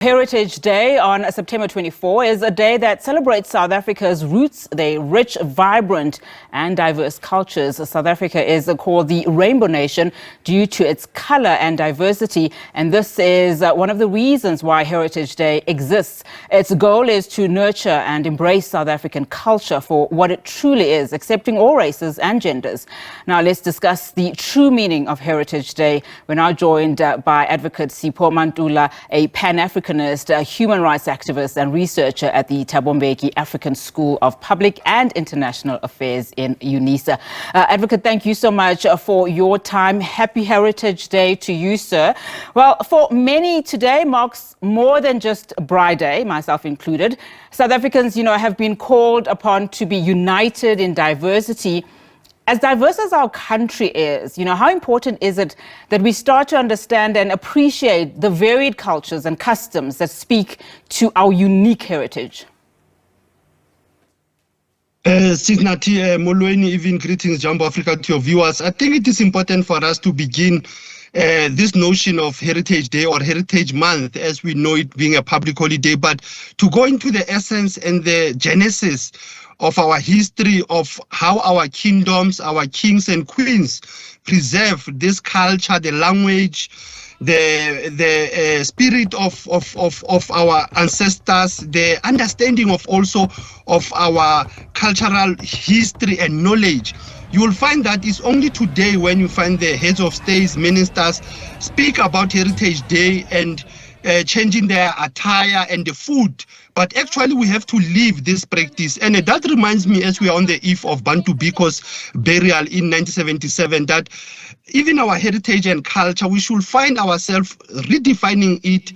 Heritage Day on September 24 is a day that celebrates South Africa's roots, their rich, vibrant and diverse cultures. South Africa is called the Rainbow Nation due to its color and diversity, and this is one of the reasons why Heritage Day exists. Its goal is to nurture and embrace South African culture for what it truly is, accepting all races and genders. Now let's discuss the true meaning of Heritage Day. We're now joined by advocate Sipho Mantula, a Pan-Africanist, a human rights activist and researcher at the Thabo Mbeki African School of Public and International Affairs in UNISA. Advocate, thank you so much for your time. Happy Heritage Day to you, sir. Well, for many, today marks more than just Bride Day, myself included. South Africans, have been called upon to be united in diversity. As diverse as our country is, how important is it that we start to understand and appreciate the varied cultures and customs that speak to our unique heritage? Signati Molweni, even greetings, Jumbo Africa, to your viewers. I think it is important for us to begin this notion of Heritage Day or Heritage Month, as we know it being a public holiday, but to go into the essence and the genesis of our history, of how our kingdoms, our kings and queens preserve this culture, the language, the spirit of our ancestors, the understanding of also of our cultural history and knowledge. You will find that it's only today when you find the heads of states, ministers speak about Heritage Day and changing their attire and the food. But actually, we have to live this practice. And that reminds me, as we are on the eve of Bantu Biko's burial in 1977, that even our heritage and culture, we should find ourselves redefining it,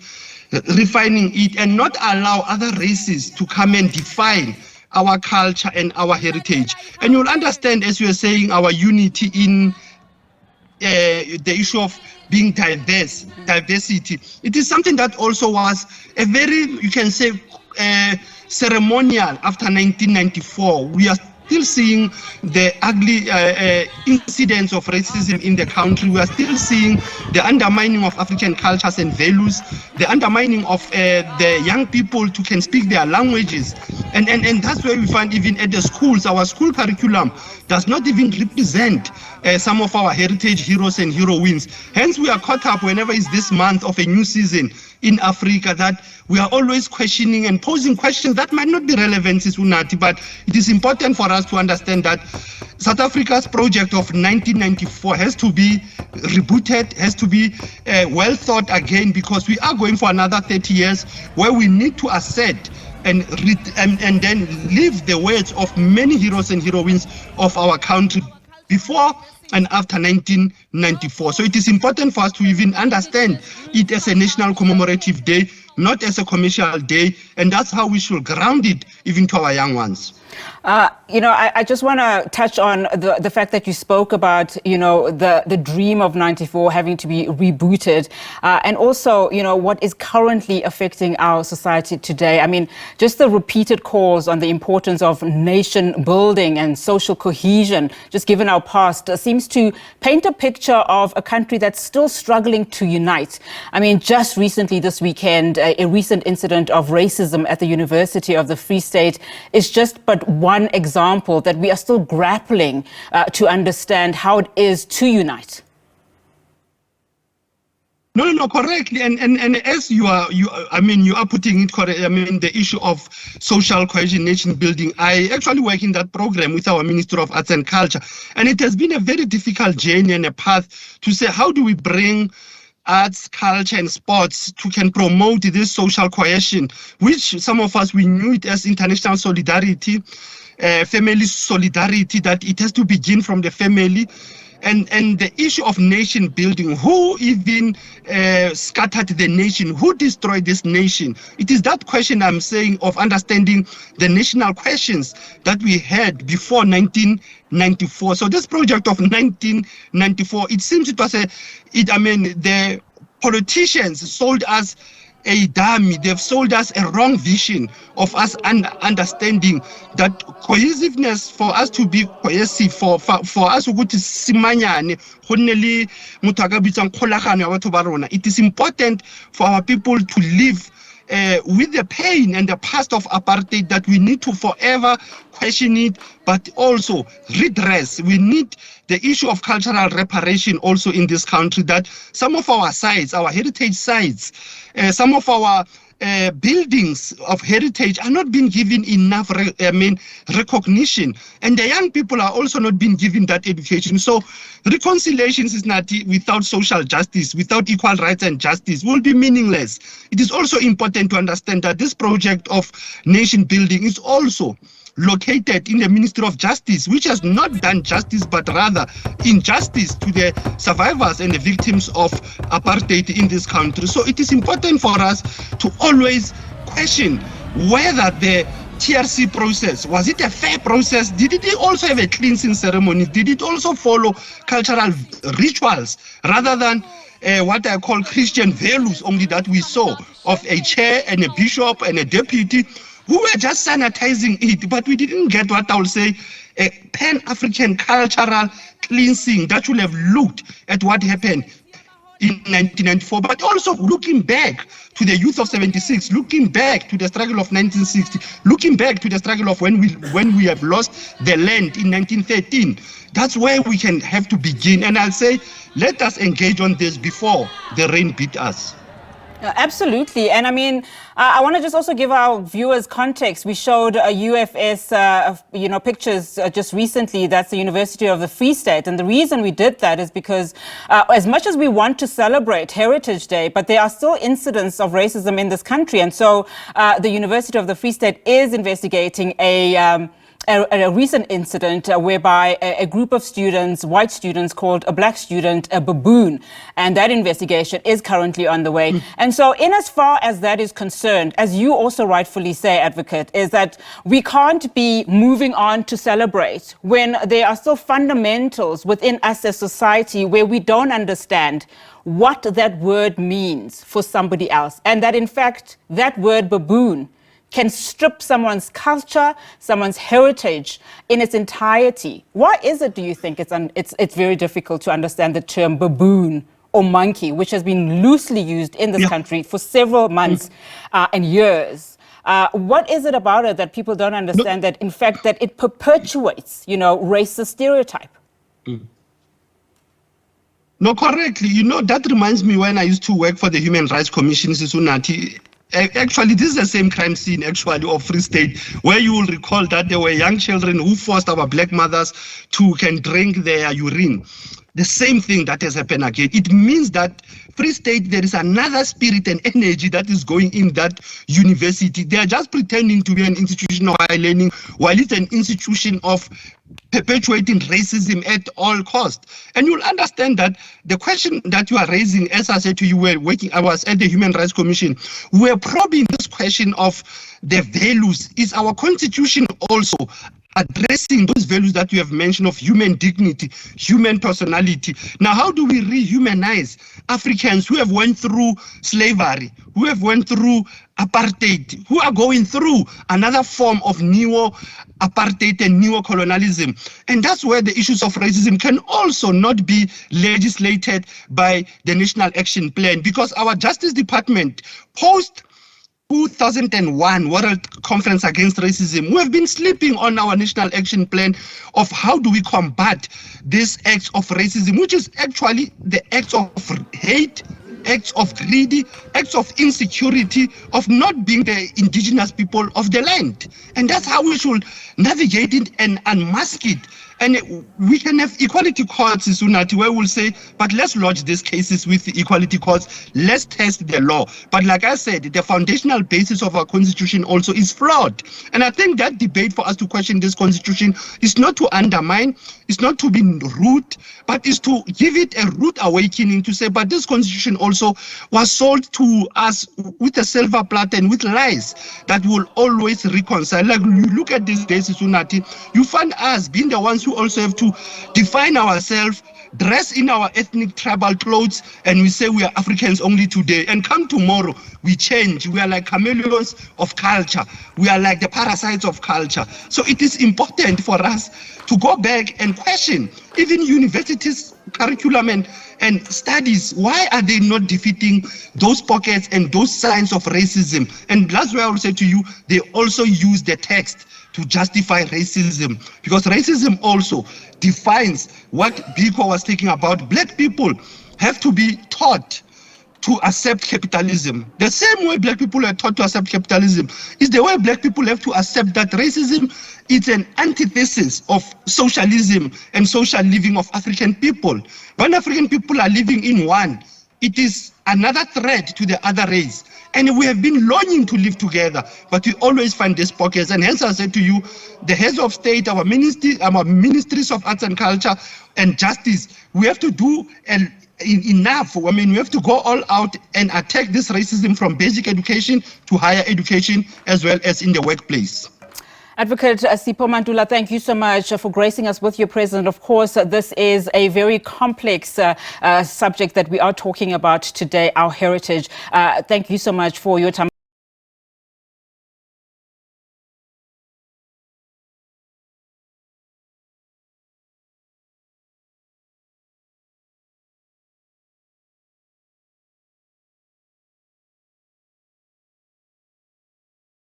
refining it, and not allow other races to come and define our culture and our heritage. And you'll understand, as you are saying, our unity in the issue of being diversity. It is something that also was a very, you can say, ceremonial after 1994. We are still seeing the ugly incidents of racism in the country. We are still seeing the undermining of African cultures and values, the undermining of the young people who can speak their languages. And that's where we find even at the schools, our school curriculum does not even represent some of our heritage heroes and heroines. Hence, we are caught up whenever it's this month of a new season in Africa that we are always questioning and posing questions that might not be relevant, but it is important for us to understand that South Africa's project of 1994 has to be rebooted, has to be well thought again, because we are going for another 30 years where we need to assert and then live the words of many heroes and heroines of our country before and after 1994. So it is important for us to even understand it as a national commemorative day, not as a commercial day, and that's how we should ground it even to our young ones. I just want to touch on the fact that you spoke about, the dream of 94 having to be rebooted, and also, what is currently affecting our society today. I mean, just the repeated calls on the importance of nation building and social cohesion, just given our past, seems to paint a picture of a country that's still struggling to unite. I mean, just recently this weekend, a recent incident of racism at the University of the Free State is just but one example that we are still grappling to understand how it is to unite. No, correctly, and as you are putting it correct. I mean, the issue of social cohesion, nation building. I actually work in that program with our Ministry of Arts and Culture, and it has been a very difficult journey and a path to say how do we bring arts, culture and sports can promote this social cohesion, which some of us, we knew it as international solidarity, family solidarity, that it has to begin from the family. And the issue of nation building, who even scattered the nation, who destroyed this nation? It is that question I'm saying of understanding the national questions that we had before 1994. So this project of 1994, it seems it was the politicians sold us a dummy. They've sold us a wrong vision of us understanding that cohesiveness, for us to be cohesive, for us to go to simanyane, it is important for our people to live with the pain and the past of apartheid, that we need to forever question it, but also redress. We need the issue of cultural reparation also in this country, that some of our sites, our heritage sites, some of our buildings of heritage are not being given enough recognition, and the young people are also not being given that education. So reconciliation is not without social justice, without equal rights and justice, will be meaningless. It is also important to understand that this project of nation building is also located in the Ministry of Justice, which has not done justice, but rather injustice to the survivors and the victims of apartheid in this country. So it is important for us to always question whether the TRC process, was it a fair process? Did it also have a cleansing ceremony? Did it also follow cultural rituals rather than what I call Christian values only that we saw of a chair and a bishop and a deputy who were just sanitizing it, but we didn't get what I will say, a Pan-African cultural cleansing that should have looked at what happened in 1994, but also looking back to the youth of 76, looking back to the struggle of 1960, looking back to the struggle of when we have lost the land in 1913. That's where we can have to begin. And I'll say, let us engage on this before the rain beat us. Absolutely. And I mean, I want to just also give our viewers context. We showed a UFS, pictures just recently. That's the University of the Free State. And the reason we did that is because as much as we want to celebrate Heritage Day, but there are still incidents of racism in this country. And so the University of the Free State is investigating a recent incident whereby a group of students, white students, called a black student a baboon, and that investigation is currently on the way. And so in as far as that is concerned, as you also rightfully say, Advocate, is that we can't be moving on to celebrate when there are still fundamentals within us as society where we don't understand what that word means for somebody else, and that in fact that word baboon can strip someone's culture, someone's heritage in its entirety. Why is it, do you think, it's very difficult to understand the term baboon or monkey, which has been loosely used in this country for several months and years? What is it about it that people don't understand that, in fact, that it perpetuates, racist stereotype? No, correctly. That reminds me when I used to work for the Human Rights Commission, Sisunati. Actually, this is the same crime scene, actually, of Free State, where you will recall that there were young children who forced our black mothers to can drink their urine. The same thing that has happened again. It means that Free State, there is another spirit and energy that is going in that university. They are just pretending to be an institution of higher learning, while it's an institution of perpetuating racism at all costs. And you'll understand that the question that you are raising, as I said to you, I was at the Human Rights Commission, we're probing this question of the values. Is our constitution also addressing those values that you have mentioned of human dignity, human personality? Now, how do we rehumanize Africans who have went through slavery, who have went through apartheid, who are going through another form of neo-apartheid and neo-colonialism? And that's where the issues of racism can also not be legislated by the National Action Plan, because our Justice Department, post 2001 World Conference Against Racism, we have been sleeping on our National Action Plan of how do we combat this acts of racism, which is actually the acts of hate, acts of greed, acts of insecurity, of not being the indigenous people of the land. And that's how we should navigate it and unmask it. And we can have equality courts, Sunati, where we'll say, but let's lodge these cases with the equality courts. Let's test the law. But like I said, the foundational basis of our constitution also is flawed. And I think that debate for us to question this constitution is not to undermine, it's not to be rude, but is to give it a rude awakening to say, but this constitution also was sold to us with a silver platter and with lies that will always reconcile. Like you look at these days, Sunati, you find us being the ones who also have to define ourselves dress in our ethnic tribal clothes, and we say we are Africans only today. And come tomorrow, we change. We are like chameleons of culture. We are like the parasites of culture. So it is important for us to go back and question even universities' curriculum and studies. Why are they not defeating those pockets and those signs of racism? And that's why I will say to you, they also use the text to justify racism, because racism also defines what Biko was talking about. Black people have to be taught to accept capitalism. The same way black people are taught to accept capitalism is the way black people have to accept that racism is an antithesis of socialism and social living of African people. When African people are living in one, it is another threat to the other race. And we have been longing to live together, but we always find these pockets. And hence I said to you, the heads of state, our ministries of arts and culture and justice, we have to do enough. I mean, we have to go all out and attack this racism from basic education to higher education, as well as in the workplace. Advocate Sipho Mantula, thank you so much for gracing us with your presence. Of course, this is a very complex subject that we are talking about today, our heritage. Thank you so much for your time.